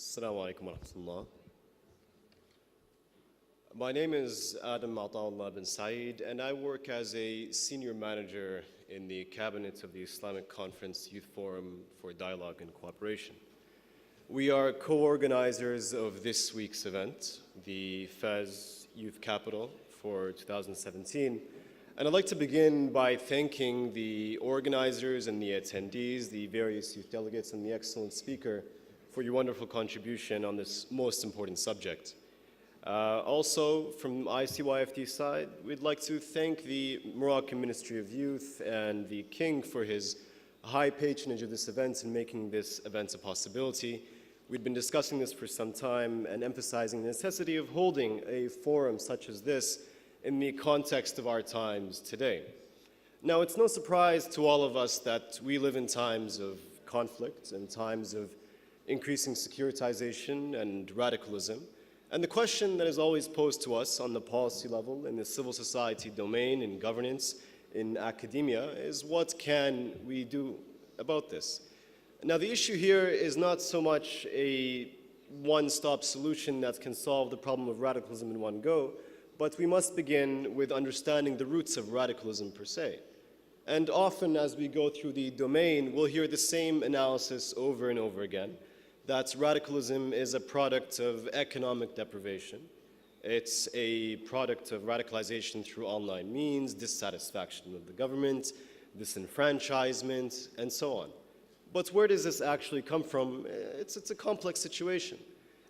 Assalamu alaikum wa rahmatullah. My name is Adam Ata'ullah Bensaid, and I work as a senior manager in the cabinet of the Islamic Conference Youth Forum for Dialogue and Cooperation. We are co-organizers of this week's event, the Fez Youth Capital for 2017. And I'd like to begin by thanking the organizers and the attendees, the various youth delegates, and the excellent speaker for your wonderful contribution on this most important subject. Also, from ICYF-DC side, we'd like to thank the Moroccan Ministry of Youth and the King for his high patronage of this event and making this event a possibility. We've been discussing this for some time and emphasizing the necessity of holding a forum such as this in the context of our times today. Now, it's no surprise to all of us that we live in times of conflict and times of increasing securitization and radicalism. And the question that is always posed to us on the policy level, in the civil society domain, in governance, in academia, is what can we do about this? Now, the issue here is not so much a one-stop solution that can solve the problem of radicalism in one go, but we must begin with understanding the roots of radicalism per se. And often as we go through the domain, we'll hear the same analysis over and over again, that radicalism is a product of economic deprivation. It's a product of radicalization through online means, dissatisfaction with the government, disenfranchisement, and so on. But where does this actually come from? It's a complex situation.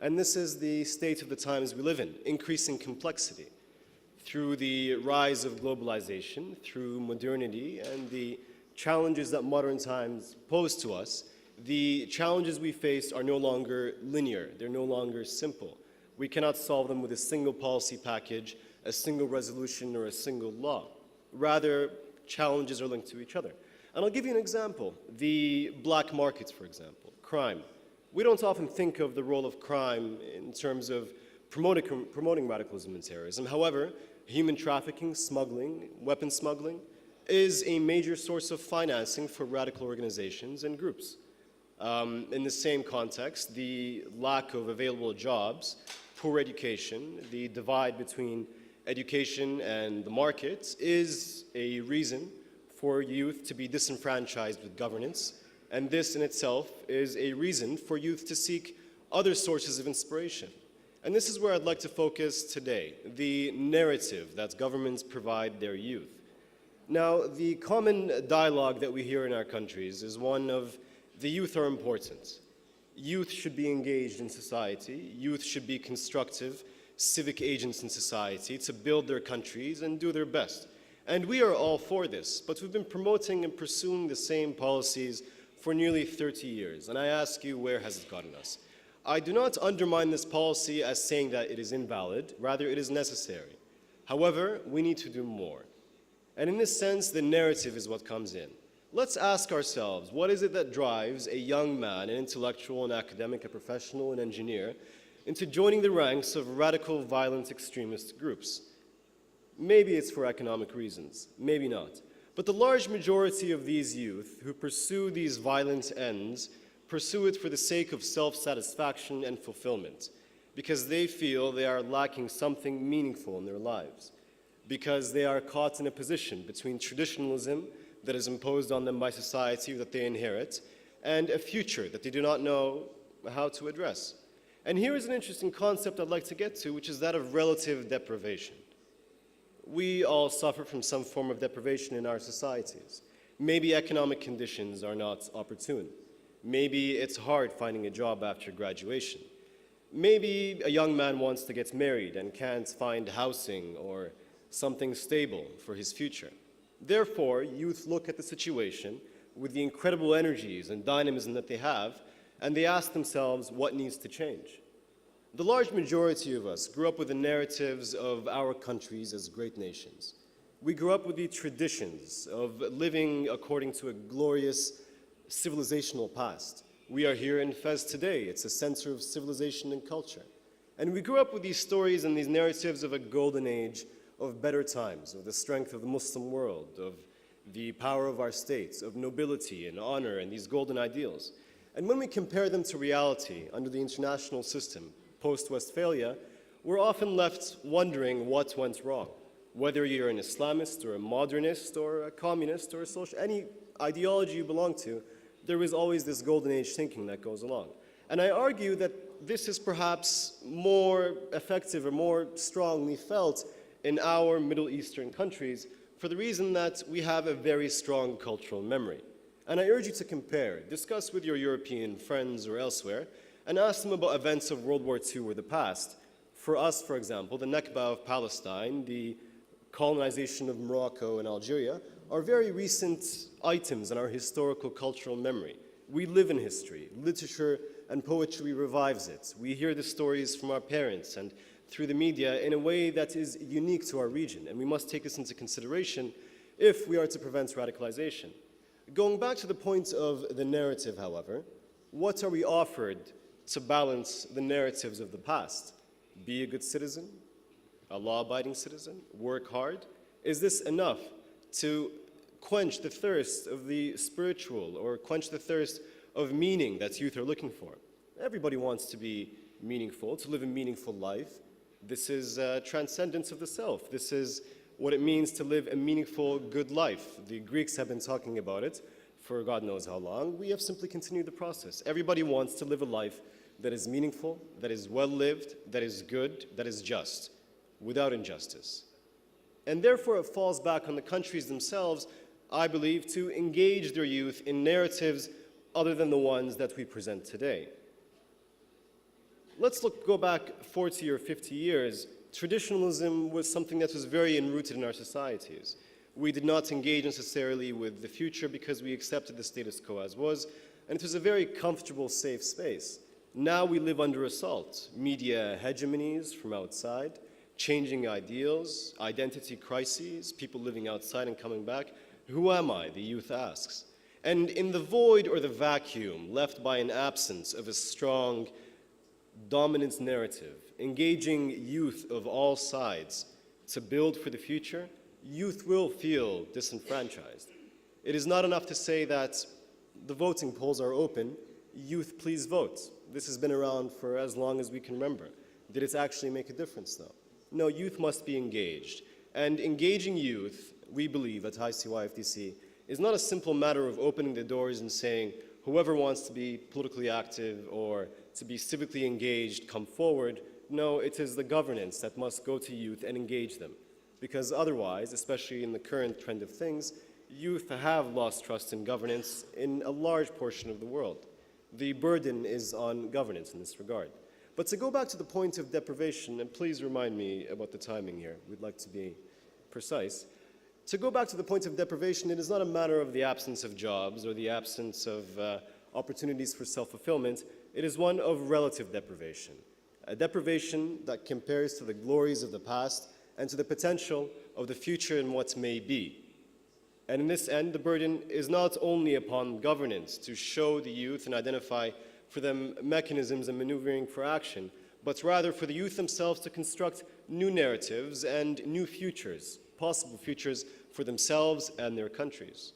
And this is the state of the times we live in, increasing complexity. Through the rise of globalization, through modernity, and the challenges that modern times pose to us, the challenges we face are no longer linear, they're no longer simple. We cannot solve them with a single policy package, a single resolution, or a single law. Rather, challenges are linked to each other. And I'll give you an example. The black markets, for example, crime. We don't often think of the role of crime in terms of promoting radicalism and terrorism. However, human trafficking, smuggling, weapons smuggling is a major source of financing for radical organizations and groups. In the same context, the lack of available jobs, poor education, the divide between education and the market is a reason for youth to be disenfranchised with governance, and this in itself is a reason for youth to seek other sources of inspiration. And this is where I'd like to focus today, the narrative that governments provide their youth. Now, the common dialogue that we hear in our countries is one of the youth are important. Youth should be engaged in society. Youth should be constructive, civic agents in society to build their countries and do their best. And we are all for this, but we've been promoting and pursuing the same policies for nearly 30 years. And I ask you, where has it gotten us? I do not undermine this policy as saying that it is invalid. Rather, it is necessary. However, we need to do more. And in this sense, the narrative is what comes in. Let's ask ourselves, what is it that drives a young man, an intellectual, an academic, a professional, an engineer, into joining the ranks of radical, violent extremist groups? Maybe it's for economic reasons, maybe not. But the large majority of these youth who pursue these violent ends pursue it for the sake of self-satisfaction and fulfillment, because they feel they are lacking something meaningful in their lives, because they are caught in a position between traditionalism that is imposed on them by society that they inherit, and a future that they do not know how to address. And here is an interesting concept I'd like to get to, which is that of relative deprivation. We all suffer from some form of deprivation in our societies. Maybe economic conditions are not opportune. Maybe it's hard finding a job after graduation. Maybe a young man wants to get married and can't find housing or something stable for his future. Therefore, youth look at the situation with the incredible energies and dynamism that they have, and they ask themselves what needs to change. The large majority of us grew up with the narratives of our countries as great nations. We grew up with the traditions of living according to a glorious civilizational past. We are here in Fez today. It's a center of civilization and culture. And we grew up with these stories and these narratives of a golden age, of better times, of the strength of the Muslim world, of the power of our states, of nobility and honor and these golden ideals. And when we compare them to reality under the international system, post-Westphalia, we're often left wondering what went wrong. Whether you're an Islamist or a modernist or a communist or a social, any ideology you belong to, there is always this golden age thinking that goes along. And I argue that this is perhaps more effective or more strongly felt in our Middle Eastern countries for the reason that we have a very strong cultural memory. And I urge you to compare, discuss with your European friends or elsewhere, and ask them about events of World War II or the past. For us, for example, the Nakba of Palestine, the colonization of Morocco and Algeria, are very recent items in our historical cultural memory. We live in history. Literature and poetry revives it. We hear the stories from our parents and through the media in a way that is unique to our region, and we must take this into consideration if we are to prevent radicalization. Going back to the point of the narrative, however, what are we offered to balance the narratives of the past? Be a good citizen, a law-abiding citizen, work hard. Is this enough to quench the thirst of the spiritual or quench the thirst of meaning that youth are looking for? Everybody wants to be meaningful, to live a meaningful life. This is transcendence of the self. This is what it means to live a meaningful, good life. The Greeks have been talking about it for God knows how long. We have simply continued the process. Everybody wants to live a life that is meaningful, that is well-lived, that is good, that is just, without injustice. And therefore, it falls back on the countries themselves, I believe, to engage their youth in narratives other than the ones that we present today. Let's go back 40 or 50 years. Traditionalism was something that was very enrooted in our societies. We did not engage necessarily with the future because we accepted the status quo as was, and it was a very comfortable, safe space. Now we live under assault. Media hegemonies from outside, changing ideals, identity crises, people living outside and coming back. Who am I? The youth asks. And in the void or the vacuum left by an absence of a strong dominant narrative, engaging youth of all sides to build for the future, youth will feel disenfranchised. It is not enough to say that the voting polls are open, youth please vote. This has been around for as long as we can remember. Did it actually make a difference though? No, youth must be engaged. And engaging youth, we believe at ICYF-DC, is not a simple matter of opening the doors and saying, whoever wants to be politically active or to be civically engaged, come forward. No, it is the governance that must go to youth and engage them. Because otherwise, especially in the current trend of things, youth have lost trust in governance in a large portion of the world. The burden is on governance in this regard. But to go back to the point of deprivation, and please remind me about the timing here, we'd like to be precise. To go back to the point of deprivation, it is not a matter of the absence of jobs or the absence of opportunities for self-fulfillment. It is one of relative deprivation, a deprivation that compares to the glories of the past and to the potential of the future and what may be. And in this end, the burden is not only upon governance to show the youth and identify for them mechanisms and maneuvering for action, but rather for the youth themselves to construct new narratives and new futures, possible futures for themselves and their countries.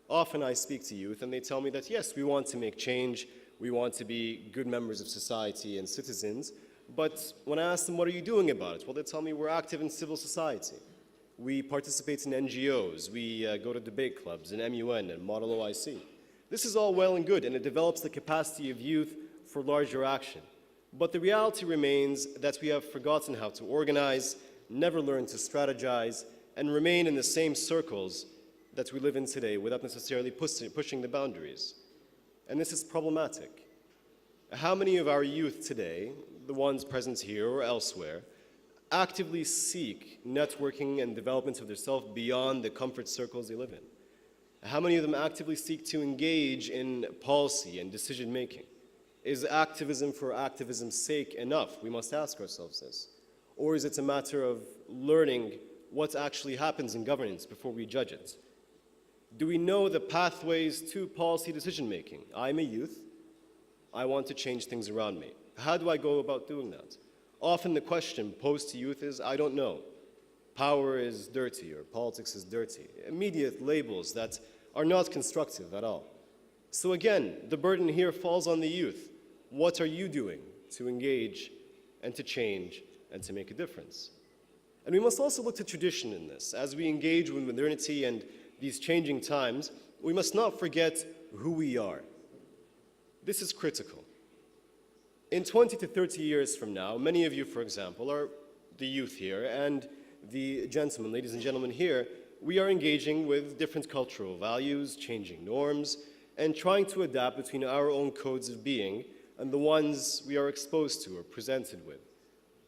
Often I speak to youth and they tell me that yes, we want to make change, we want to be good members of society and citizens, but when I ask them, what are you doing about it? Well, they tell me we're active in civil society. We participate in NGOs, we go to debate clubs and MUN and Model OIC. This is all well and good, and it develops the capacity of youth for larger action. But the reality remains that we have forgotten how to organize, never learned to strategize, and remain in the same circles that we live in today without necessarily pushing the boundaries. And this is problematic. How many of our youth today, the ones present here or elsewhere, actively seek networking and development of themselves beyond the comfort circles they live in? How many of them actively seek to engage in policy and decision-making? Is activism for activism's sake enough? We must ask ourselves this. Or is it a matter of learning what actually happens in governance before we judge it? Do we know the pathways to policy decision-making? I'm a youth. I want to change things around me. How do I go about doing that? Often the question posed to youth is, I don't know. Power is dirty or politics is dirty. Immediate labels that are not constructive at all. So again, the burden here falls on the youth. What are you doing to engage and to change and to make a difference? And we must also look to tradition in this. As we engage with modernity and these changing times, we must not forget who we are. This is critical. In 20 to 30 years from now, many of you, for example, are the youth here, and the gentlemen, ladies and gentlemen here, we are engaging with different cultural values, changing norms, and trying to adapt between our own codes of being and the ones we are exposed to or presented with.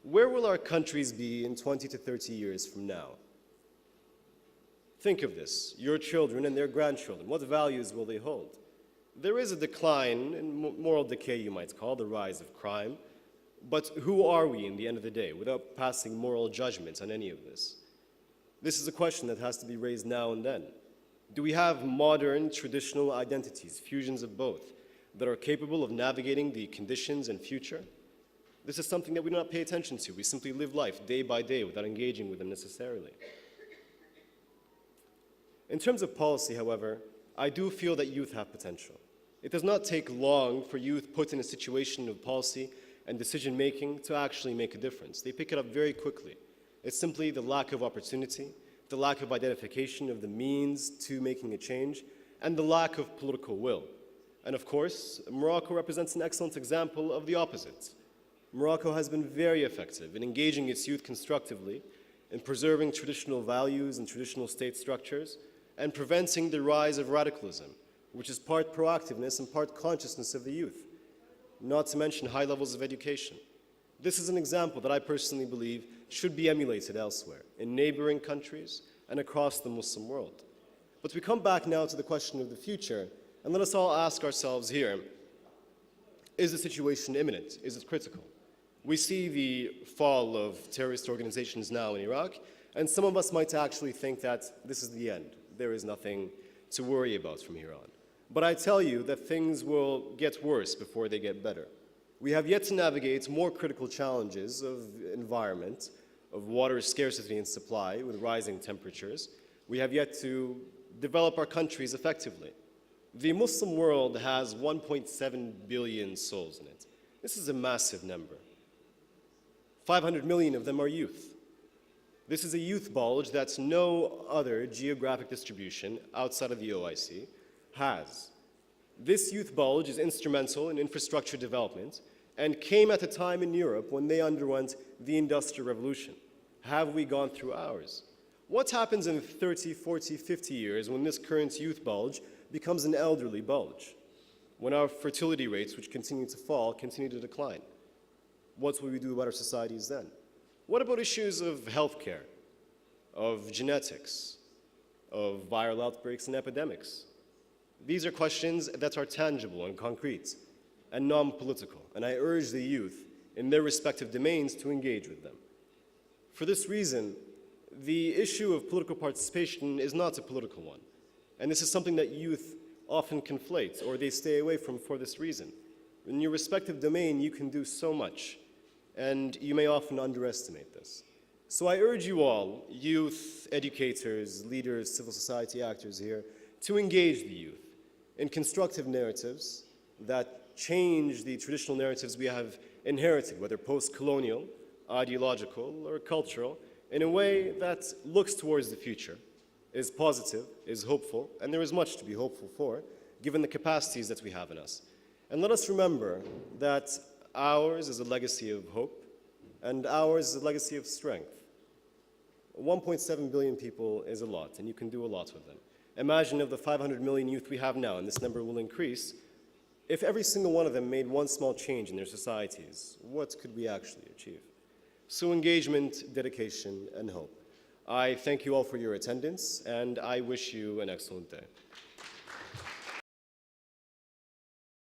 Where will our countries be in 20 to 30 years from now? Think of this, your children and their grandchildren. What values will they hold? There is a decline in moral decay, you might call, the rise of crime. But who are we in the end of the day, without passing moral judgments on any of this? This is a question that has to be raised now and then. Do we have modern, traditional identities, fusions of both, that are capable of navigating the conditions and future? This is something that we do not pay attention to. We simply live life day by day without engaging with them necessarily. In terms of policy, however, I do feel that youth have potential. It does not take long for youth put in a situation of policy and decision-making to actually make a difference. They pick it up very quickly. It's simply the lack of opportunity, the lack of identification of the means to making a change, and the lack of political will. And of course, Morocco represents an excellent example of the opposite. Morocco has been very effective in engaging its youth constructively, in preserving traditional values and traditional state structures, and preventing the rise of radicalism, which is part proactiveness and part consciousness of the youth, not to mention high levels of education. This is an example that I personally believe should be emulated elsewhere, in neighboring countries and across the Muslim world. But we come back now to the question of the future, and let us all ask ourselves here, is the situation imminent? Is it critical? We see the fall of terrorist organizations now in Iraq, and some of us might actually think that this is the end. There is nothing to worry about from here on. But I tell you that things will get worse before they get better. We have yet to navigate more critical challenges of environment, of water scarcity and supply with rising temperatures. We have yet to develop our countries effectively. The Muslim world has 1.7 billion souls in it. This is a massive number. 500 million of them are youth. This is a youth bulge that no other geographic distribution outside of the OIC has. This youth bulge is instrumental in infrastructure development and came at a time in Europe when they underwent the Industrial Revolution. Have we gone through ours? What happens in 30, 40, 50 years when this current youth bulge becomes an elderly bulge? When our fertility rates, which continue to fall, continue to decline? What will we do about our societies then? What about issues of healthcare, of genetics, of viral outbreaks and epidemics? These are questions that are tangible and concrete and non-political, and I urge the youth in their respective domains to engage with them. For this reason, the issue of political participation is not a political one, and this is something that youth often conflate or they stay away from for this reason. In your respective domain, you can do so much, and you may often underestimate this. So I urge you all, youth, educators, leaders, civil society actors here, to engage the youth in constructive narratives that change the traditional narratives we have inherited, whether post-colonial, ideological, or cultural, in a way that looks towards the future, is positive, is hopeful, and there is much to be hopeful for, given the capacities that we have in us. And let us remember that ours is a legacy of hope, and ours is a legacy of strength. 1.7 billion people is a lot, and you can do a lot with them. Imagine of the 500 million youth we have now, and this number will increase, if every single one of them made one small change in their societies, what could we actually achieve? So engagement, dedication, and hope. I thank you all for your attendance, and I wish you an excellent day.